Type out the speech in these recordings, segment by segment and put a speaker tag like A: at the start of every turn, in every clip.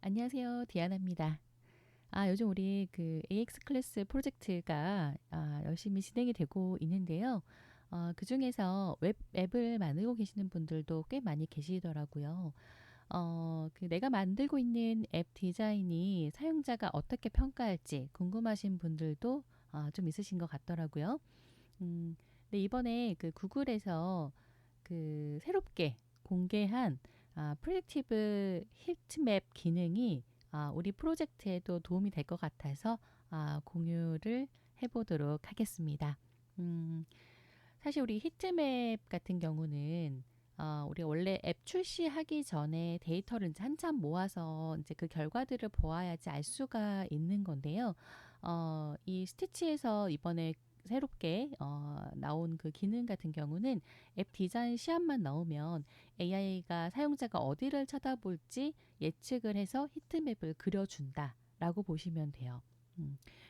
A: 안녕하세요. 디아나입니다. 요즘 우리 그 AX 클래스 프로젝트가 열심히 진행이 되고 있는데요. 그중에서 웹앱을 만들고 계시는 분들도 꽤 많이 계시더라고요. 내가 만들고 있는 앱 디자인이 사용자가 어떻게 평가할지 궁금하신 분들도 좀 있으신 것 같더라고요. 근데 이번에 그 구글에서 그 새롭게 공개한 프로젝티브 히트맵 기능이 우리 프로젝트에도 도움이 될 것 같아서 공유를 해보도록 하겠습니다. 음, 사실 우리 히트맵 같은 경우는 우리가 원래 앱 출시하기 전에 데이터를 이제 한참 모아서 이제 그 결과들을 보아야지 알 수가 있는 건데요. 이 스티치에서 이번에 새롭게 나온 그 기능 같은 경우는 앱 디자인 시험만 나오면 AI가 사용자가 어디를 쳐다볼지 예측을 해서 히트맵을 그려준다라고 보시면 돼요.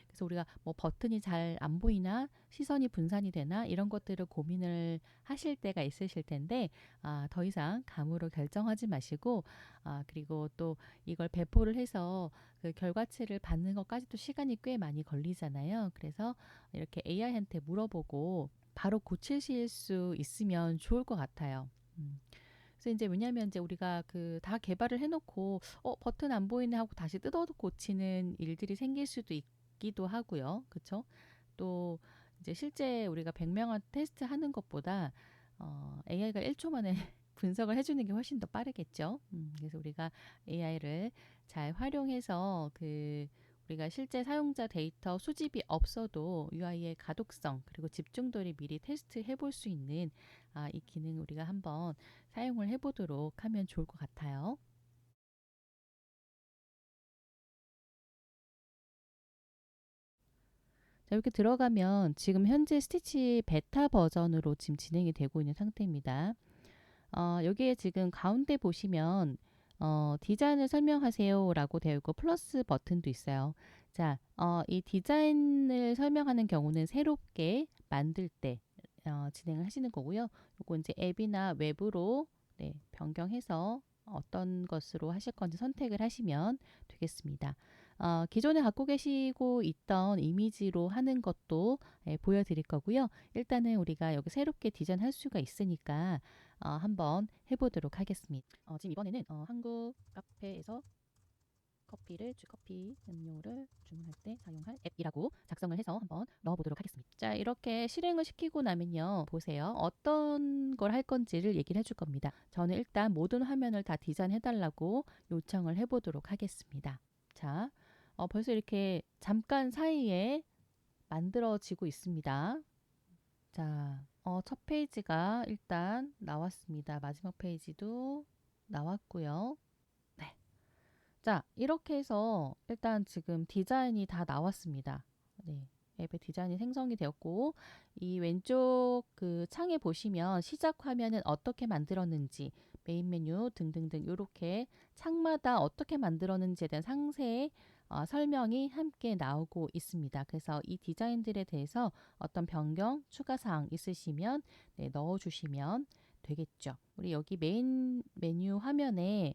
A: 그래서 우리가 뭐 버튼이 잘 안 보이나 시선이 분산이 되나 이런 것들을 고민을 하실 때가 있으실 텐데 더 이상 감으로 결정하지 마시고 그리고 또 이걸 배포를 해서 그 결과치를 받는 것까지도 시간이 꽤 많이 걸리잖아요. 그래서 이렇게 AI한테 물어보고 바로 고치실 수 있으면 좋을 것 같아요. 그래서 이제 왜냐하면 이제 우리가 그 다 개발을 해놓고 버튼 안 보이네 하고 다시 뜯어 고치는 일들이 생길 수도 있기도 하고요. 그렇죠? 또 이제 실제 우리가 100명한테 테스트 하는 것보다 AI가 1초 만에 분석을 해주는 게 훨씬 더 빠르겠죠. 그래서 우리가 AI를 잘 활용해서 우리가 실제 사용자 데이터 수집이 없어도 UI의 가독성 그리고 집중도를 미리 테스트해 볼 수 있는 이 기능 우리가 한번 사용을 해보도록 하면 좋을 것 같아요. 자, 이렇게 들어가면 지금 현재 스티치 베타 버전으로 지금 진행이 되고 있는 상태입니다. 여기에 지금 가운데 보시면 디자인을 설명하세요 라고 되어 있고 플러스 버튼도 있어요. 자, 이 디자인을 설명하는 경우는 새롭게 만들 때 진행을 하시는 거고요. 요거 이제 앱이나 웹으로 변경해서 어떤 것으로 하실 건지 선택을 하시면 되겠습니다. 기존에 갖고 계시고 있던 이미지로 하는 것도 보여드릴 거고요. 일단은 우리가 여기 새롭게 디자인할 수가 있으니까 한번 해보도록 하겠습니다. 지금 이번에는 한국 카페에서 커피 음료를 주문할 때 사용할 앱이라고 작성을 해서 한번 넣어보도록 하겠습니다. 자, 이렇게 실행을 시키고 나면요. 보세요. 어떤 걸 할 건지를 얘기를 해줄 겁니다. 저는 일단 모든 화면을 다 디자인해달라고 요청을 해보도록 하겠습니다. 자, 벌써 이렇게 잠깐 사이에 만들어지고 있습니다. 자, 첫 페이지가 일단 나왔습니다. 마지막 페이지도 나왔고요. 네. 자, 이렇게 해서 일단 지금 디자인이 다 나왔습니다. 네. 앱의 디자인이 생성이 되었고, 이 왼쪽 그 창에 보시면 시작 화면은 어떻게 만들었는지, 메인 메뉴 등등등 이렇게 창마다 어떻게 만들었는지에 대한 상세의 설명이 함께 나오고 있습니다. 그래서 이 디자인들에 대해서 어떤 변경, 추가 사항 있으시면 넣어주시면 되겠죠. 우리 여기 메인 메뉴 화면에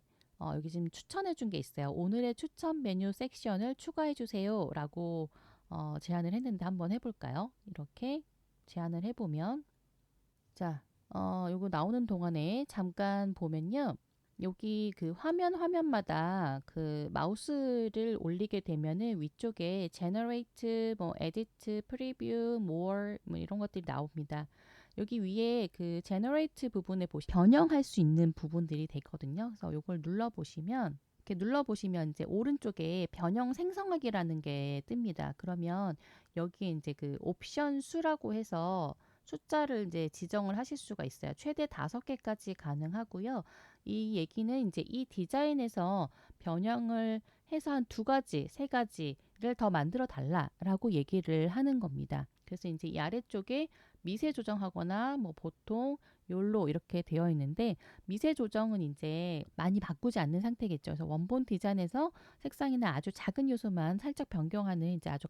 A: 여기 지금 추천해 준 게 있어요. 오늘의 추천 메뉴 섹션을 추가해 주세요 라고 제안을 했는데 한번 해볼까요? 이렇게 제안을 해보면 자, 요거 나오는 동안에 잠깐 보면요. 여기 그 화면마다 그 마우스를 올리게 되면은 위쪽에 generate, 뭐 edit, preview, more 뭐 이런 것들이 나옵니다. 여기 위에 그 generate 부분에 변형할 수 있는 부분들이 되거든요. 그래서 요걸 눌러 보시면 이렇게 눌러 보시면 이제 오른쪽에 변형 생성하기라는 게 뜹니다. 그러면 여기에 이제 그 옵션 수라고 해서 숫자를 이제 지정을 하실 수가 있어요. 최대 5개까지 가능하고요. 이 얘기는 이제 이 디자인에서 변형을 해서 한 2가지, 3가지를 더 만들어 달라라고 얘기를 하는 겁니다. 그래서 이제 이 아래쪽에 미세 조정하거나 뭐 보통 욜로 이렇게 되어 있는데 미세 조정은 이제 많이 바꾸지 않는 상태겠죠. 그래서 원본 디자인에서 색상이나 아주 작은 요소만 살짝 변경하는 이제 아주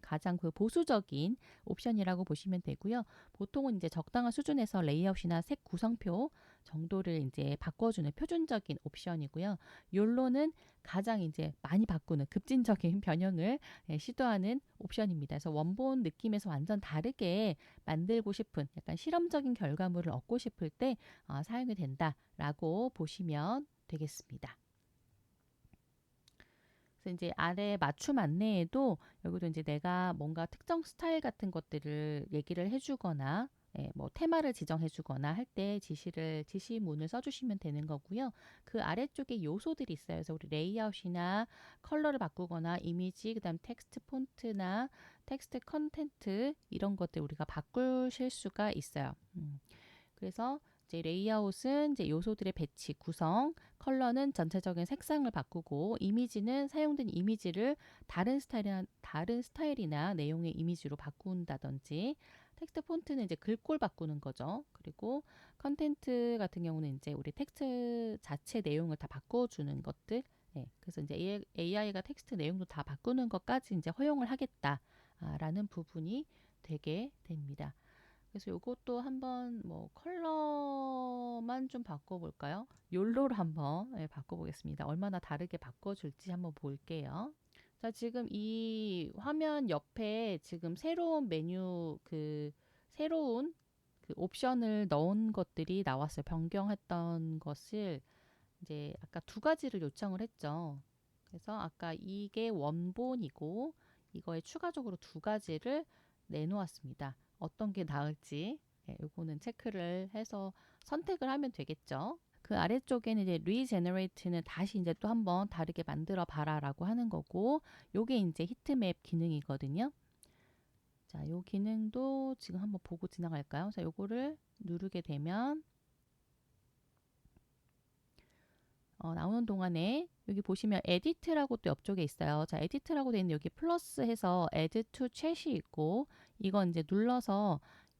A: 가장 그 보수적인 옵션이라고 보시면 되고요. 보통은 이제 적당한 수준에서 레이아웃이나 색 구성표 정도를 이제 바꿔주는 표준적인 옵션이고요. 욜로는 가장 이제 많이 바꾸는 급진적인 변형을 시도하는 옵션입니다. 그래서 원본 느낌에서 완전 다르게 만들고 싶은 약간 실험적인 결과물을 얻고 싶을 때 사용이 된다라고 보시면 되겠습니다. 그래서 이제 아래 맞춤 안내에도 여기도 이제 내가 뭔가 특정 스타일 같은 것들을 얘기를 해주거나 뭐 테마를 지정해주거나 할 때 지시문을 써주시면 되는 거고요. 그 아래쪽에 요소들이 있어요. 그래서 우리 레이아웃이나 컬러를 바꾸거나 이미지, 그다음 텍스트 폰트나 텍스트 컨텐트 이런 것들 우리가 바꾸실 수가 있어요. 그래서 이제 레이아웃은 이제 요소들의 배치, 구성, 컬러는 전체적인 색상을 바꾸고 이미지는 사용된 이미지를 다른 스타일이나 내용의 이미지로 바꾼다든지 텍스트 폰트는 이제 글꼴 바꾸는 거죠. 그리고 컨텐트 같은 경우는 이제 우리 텍스트 자체 내용을 다 바꿔주는 것들. 그래서 이제 AI가 텍스트 내용도 다 바꾸는 것까지 이제 허용을 하겠다라는 부분이 되게 됩니다. 그래서 요것도 한번 뭐 컬러만 좀 바꿔볼까요? 욜로로 한번 바꿔보겠습니다. 얼마나 다르게 바꿔줄지 한번 볼게요. 자, 지금 이 화면 옆에 지금 새로운 그 옵션을 넣은 것들이 나왔어요. 변경했던 것을 이제 아까 두 가지를 요청을 했죠. 그래서 아까 이게 원본이고 이거에 추가적으로 두 가지를 내놓았습니다. 어떤 게 나을지 요거는 체크를 해서 선택을 하면 되겠죠. 그 아래쪽에는 이제 regenerate는 다시 이제 또 한번 다르게 만들어 봐라라고 하는 거고 요게 이제 히트맵 기능이거든요. 자, 요 기능도 지금 한번 보고 지나갈까요? 자, 요거를 누르게 되면 나오는 동안에 여기 보시면 에디트라고 또 옆쪽에 있어요. 자, 에디트라고 되어 있는 여기 플러스 해서 add to chat이 있고 이건 이제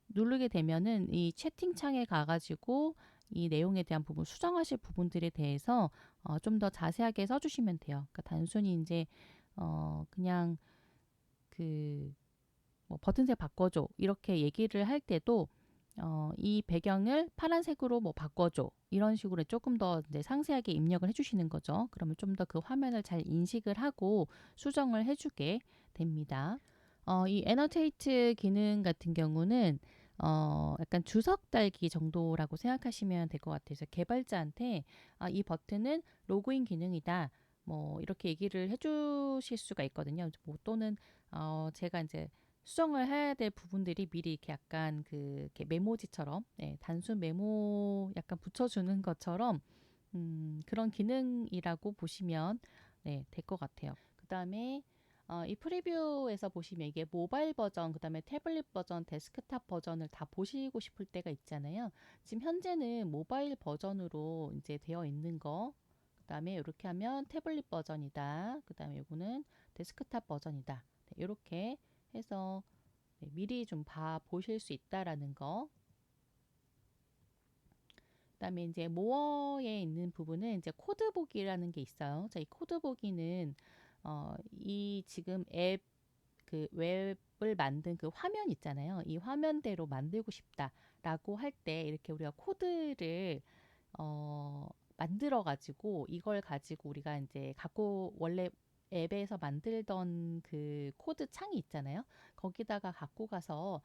A: 누르게 되면은 이 채팅 창에 가가지고 이 내용에 대한 부분 수정하실 부분들에 대해서 좀 더 자세하게 써주시면 돼요. 그러니까 단순히 이제 그냥 그 뭐 버튼색 바꿔줘 이렇게 얘기를 할 때도 이 배경을 파란색으로 뭐 바꿔줘 이런 식으로 조금 더 이제 상세하게 입력을 해주시는 거죠. 그러면 좀 더 그 화면을 잘 인식을 하고 수정을 해주게 됩니다. 이 애너테이트 기능 같은 경우는 약간 주석 달기 정도라고 생각하시면 될 것 같아요. 그래서 개발자한테 이 버튼은 로그인 기능이다. 뭐 이렇게 얘기를 해주실 수가 있거든요. 뭐 또는 제가 이제 수정을 해야 될 부분들이 미리 이렇게 약간 이렇게 메모지처럼 단순 메모 약간 붙여주는 것처럼 그런 기능이라고 보시면 될 것 같아요. 그 다음에 이 프리뷰에서 보시면 이게 모바일 버전, 그 다음에 태블릿 버전, 데스크탑 버전을 다 보시고 싶을 때가 있잖아요. 지금 현재는 모바일 버전으로 이제 되어 있는 거, 그 다음에 이렇게 하면 태블릿 버전이다. 그 다음에 이거는 데스크탑 버전이다. 이렇게 해서 미리 좀 보실 수 있다라는 거. 그다음에 이제 모어에 있는 부분은 이제 코드 보기라는 게 있어요. 자, 이 코드 보기는 이 지금 앱 그 웹을 만든 그 화면 있잖아요. 이 화면대로 만들고 싶다라고 할 때 이렇게 우리가 코드를 만들어 가지고 이걸 가지고 우리가 이제 갖고 원래 앱에서 만들던 그 코드 창이 있잖아요. 거기다가 갖고 가서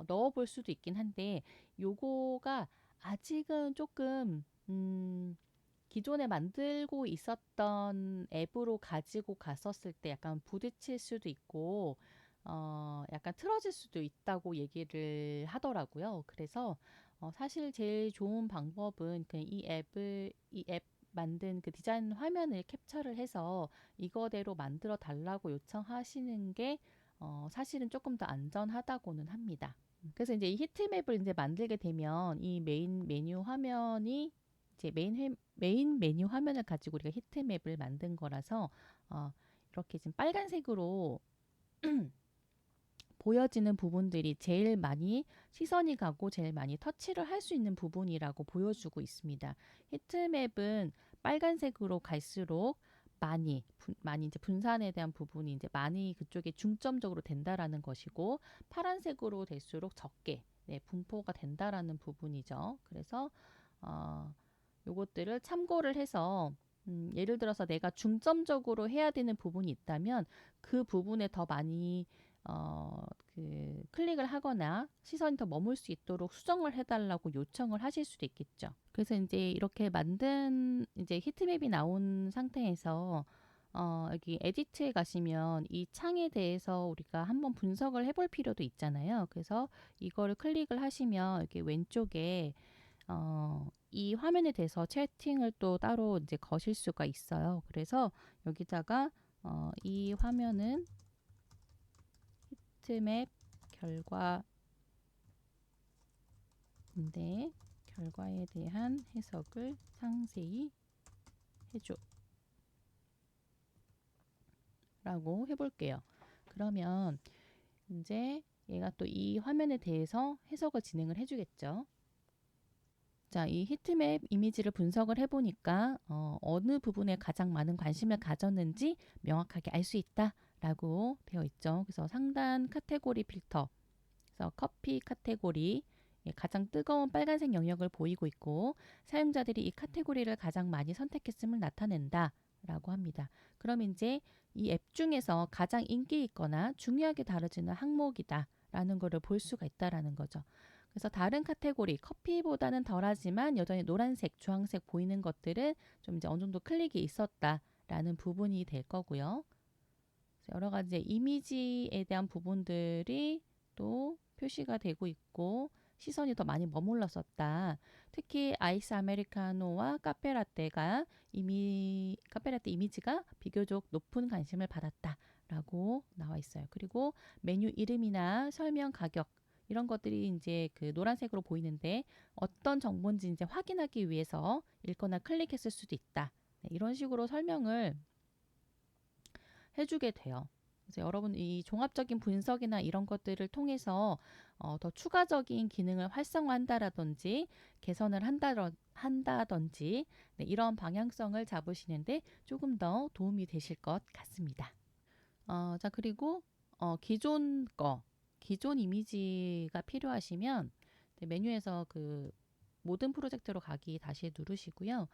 A: 넣어 볼 수도 있긴 한데 요거가 아직은 조금 기존에 만들고 있었던 앱으로 가지고 갔었을 때 약간 부딪힐 수도 있고 약간 틀어질 수도 있다고 얘기를 하더라고요. 그래서 사실 제일 좋은 방법은 그냥 이 앱 만든 그 디자인 화면을 캡처를 해서 이거대로 만들어 달라고 요청하시는 게 사실은 조금 더 안전하다고는 합니다. 그래서 이제 이 히트맵을 이제 만들게 되면 이 메인 메뉴 화면이 이제 메인 메뉴 화면을 가지고 우리가 히트맵을 만든 거라서 이렇게 지금 빨간색으로 보여지는 부분들이 제일 많이 시선이 가고 제일 많이 터치를 할 수 있는 부분이라고 보여주고 있습니다. 히트맵은 빨간색으로 갈수록 많이 이제 분산에 대한 부분이 이제 많이 그쪽에 중점적으로 된다라는 것이고 파란색으로 될수록 적게 분포가 된다라는 부분이죠. 그래서 요것들을 참고를 해서 예를 들어서 내가 중점적으로 해야 되는 부분이 있다면 그 부분에 더 많이 클릭을 하거나 시선이 더 머물 수 있도록 수정을 해달라고 요청을 하실 수도 있겠죠. 그래서 이제 이렇게 만든 이제 히트맵이 나온 상태에서 여기 에디트에 가시면 이 창에 대해서 우리가 한번 분석을 해볼 필요도 있잖아요. 그래서 이거를 클릭을 하시면 이렇게 왼쪽에 이 화면에 대해서 채팅을 또 따로 이제 거실 수가 있어요. 그래서 여기다가 이 화면은 히트맵 결과인데 결과에 대한 해석을 상세히 해줘 라고 해볼게요. 그러면 이제 얘가 또 이 화면에 대해서 해석을 진행을 해주겠죠. 자, 이 히트맵 이미지를 분석을 해보니까 어느 부분에 가장 많은 관심을 가졌는지 명확하게 알 수 있다 라고 되어 있죠. 그래서 상단 카테고리 필터, 그래서 커피 카테고리 가장 뜨거운 빨간색 영역을 보이고 있고 사용자들이 이 카테고리를 가장 많이 선택했음을 나타낸다 라고 합니다. 그럼 이제 이 앱 중에서 가장 인기 있거나 중요하게 다뤄지는 항목이다 라는 것을 볼 수가 있다라는 거죠. 그래서 다른 카테고리 커피보다는 덜하지만 여전히 노란색, 주황색 보이는 것들은 좀 이제 어느 정도 클릭이 있었다라는 부분이 될 거고요. 여러 가지 이미지에 대한 부분들이 또 표시가 되고 있고 시선이 더 많이 머물렀었다. 특히 아이스 아메리카노와 카페라떼가 카페라떼 이미지가 비교적 높은 관심을 받았다라고 나와 있어요. 그리고 메뉴 이름이나 설명 가격 이런 것들이 이제 그 노란색으로 보이는데 어떤 정보인지 이제 확인하기 위해서 읽거나 클릭했을 수도 있다. 네, 이런 식으로 설명을 해주게 돼요. 그래서 여러분 이 종합적인 분석이나 이런 것들을 통해서 더 추가적인 기능을 활성화한다라든지 개선을 한다든지 네, 이런 방향성을 잡으시는데 조금 더 도움이 되실 것 같습니다. 자 그리고 기존 이미지가 필요하시면 네, 메뉴에서 그 모든 프로젝트로 가기 다시 누르시고요.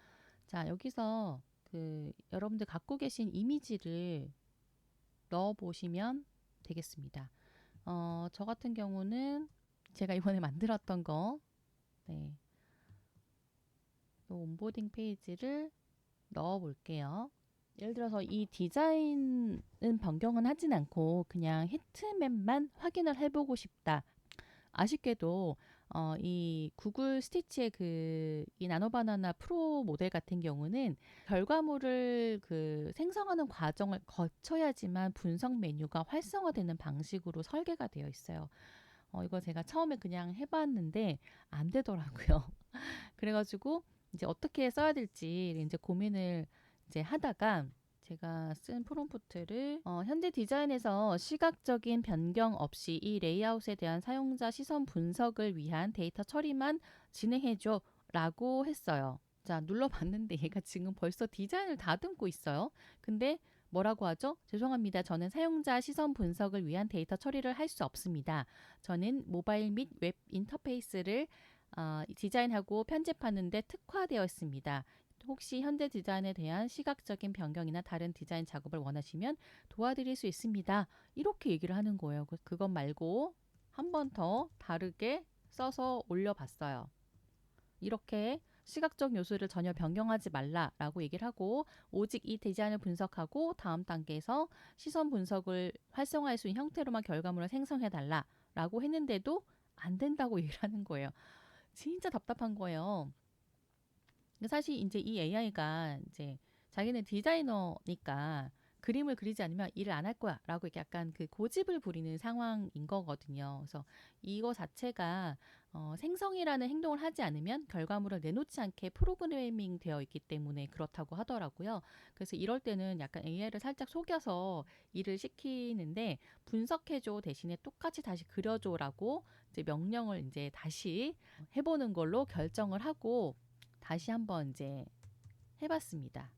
A: 자 여기서 그 여러분들 갖고 계신 이미지를 넣어 보시면 되겠습니다. 저 같은 경우는 제가 이번에 만들었던 거, 네, 이 온보딩 페이지를 넣어 볼게요. 예를 들어서 이 디자인은 변경은 하진 않고 그냥 히트맵만 확인을 해보고 싶다. 아쉽게도 이 구글 스티치의 이 나노바나나 프로 모델 같은 경우는 결과물을 그 생성하는 과정을 거쳐야지만 분석 메뉴가 활성화되는 방식으로 설계가 되어 있어요. 이거 제가 처음에 그냥 해봤는데 안 되더라고요. 그래가지고 이제 어떻게 써야 될지 이제 고민을 이제 하다가 제가 쓴 프롬프트를 현재 디자인에서 시각적인 변경 없이 이 레이아웃에 대한 사용자 시선 분석을 위한 데이터 처리만 진행해줘 라고 했어요. 자 눌러봤는데 얘가 지금 벌써 디자인을 다듬고 있어요. 근데 뭐라고 하죠? 죄송합니다. 저는 사용자 시선 분석을 위한 데이터 처리를 할 수 없습니다. 저는 모바일 및 웹 인터페이스를 디자인하고 편집하는데 특화되어 있습니다. 혹시 현재 디자인에 대한 시각적인 변경이나 다른 디자인 작업을 원하시면 도와드릴 수 있습니다. 이렇게 얘기를 하는 거예요. 그것 말고 한 번 더 다르게 써서 올려봤어요. 이렇게 시각적 요소를 전혀 변경하지 말라라고 얘기를 하고 오직 이 디자인을 분석하고 다음 단계에서 시선 분석을 활성화할 수 있는 형태로만 결과물을 생성해 달라라고 했는데도 안 된다고 얘기를 하는 거예요. 진짜 답답한 거예요. 사실 이제 이 AI가 이제 자기는 디자이너니까 그림을 그리지 않으면 일을 안 할 거야라고 이렇게 약간 그 고집을 부리는 상황인 거거든요. 그래서 이거 자체가 생성이라는 행동을 하지 않으면 결과물을 내놓지 않게 프로그래밍 되어 있기 때문에 그렇다고 하더라고요. 그래서 이럴 때는 약간 AI를 살짝 속여서 일을 시키는데 분석해줘 대신에 똑같이 다시 그려줘라고 이제 명령을 이제 다시 해보는 걸로 결정을 하고 다시 한번 이제 해봤습니다.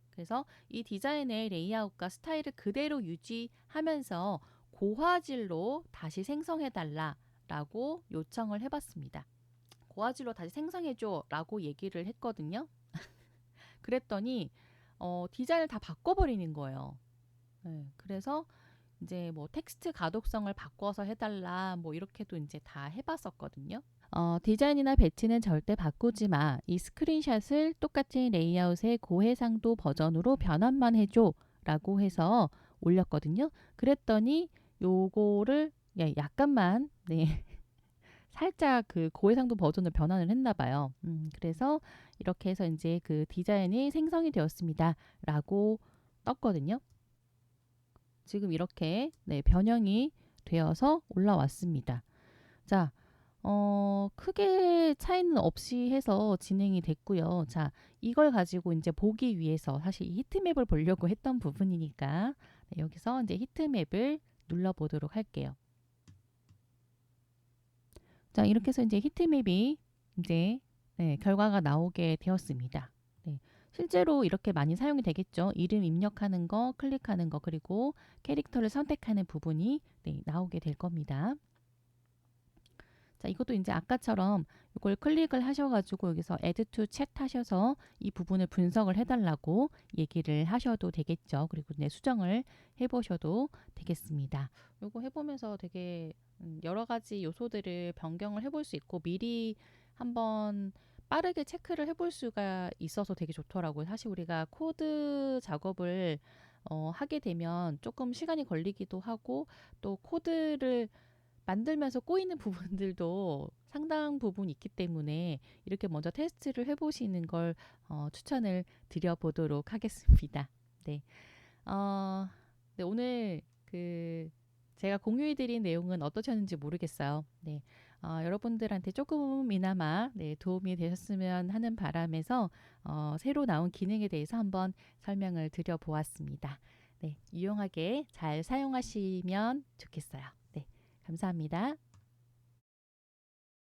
A: 그래서 이 디자인의 레이아웃과 스타일을 그대로 유지하면서 고화질로 다시 생성해달라라고 요청을 해봤습니다. 고화질로 다시 생성해줘 라고 얘기를 했거든요. 그랬더니 디자인을 다 바꿔버리는 거예요. 네, 그래서 이제 뭐 텍스트 가독성을 바꿔서 해달라 뭐 이렇게도 이제 다 해봤었거든요. 디자인이나 배치는 절대 바꾸지 마. 이 스크린샷을 똑같은 레이아웃의 고해상도 버전으로 변환만 해줘 라고 해서 올렸거든요. 그랬더니 요거를 약간만 네, 살짝 그 고해상도 버전을 변환을 했나 봐요. 그래서 이렇게 해서 이제 그 디자인이 생성이 되었습니다 라고 떴거든요. 지금 이렇게 네, 변형이 되어서 올라왔습니다. 자, 크게 차이는 없이 해서 진행이 됐고요. 자, 이걸 가지고 이제 보기 위해서 사실 이 히트맵을 보려고 했던 부분이니까 네, 여기서 이제 히트맵을 눌러보도록 할게요. 자, 이렇게 해서 이제 히트맵이 이제 네, 결과가 나오게 되었습니다. 네, 실제로 이렇게 많이 사용이 되겠죠. 이름 입력하는 거, 클릭하는 거, 그리고 캐릭터를 선택하는 부분이 네, 나오게 될 겁니다. 자, 이것도 이제 아까처럼 이걸 클릭을 하셔가지고 여기서 Add to Chat 하셔서 이 부분을 분석을 해달라고 얘기를 하셔도 되겠죠. 그리고 네, 수정을 해보셔도 되겠습니다. 이거 해보면서 되게 여러 가지 요소들을 변경을 해볼 수 있고 미리 한번 빠르게 체크를 해볼 수가 있어서 되게 좋더라고요. 사실 우리가 코드 작업을 하게 되면 조금 시간이 걸리기도 하고 또 코드를 만들면서 꼬이는 부분들도 상당 부분 있기 때문에 이렇게 먼저 테스트를 해보시는 걸 추천을 드려보도록 하겠습니다. 네, 네, 오늘 그 제가 공유해드린 내용은 어떠셨는지 모르겠어요. 네, 여러분들한테 조금이나마 네, 도움이 되셨으면 하는 바람에서 새로 나온 기능에 대해서 한번 설명을 드려보았습니다. 네, 유용하게 잘 사용하시면 좋겠어요. 네, 감사합니다.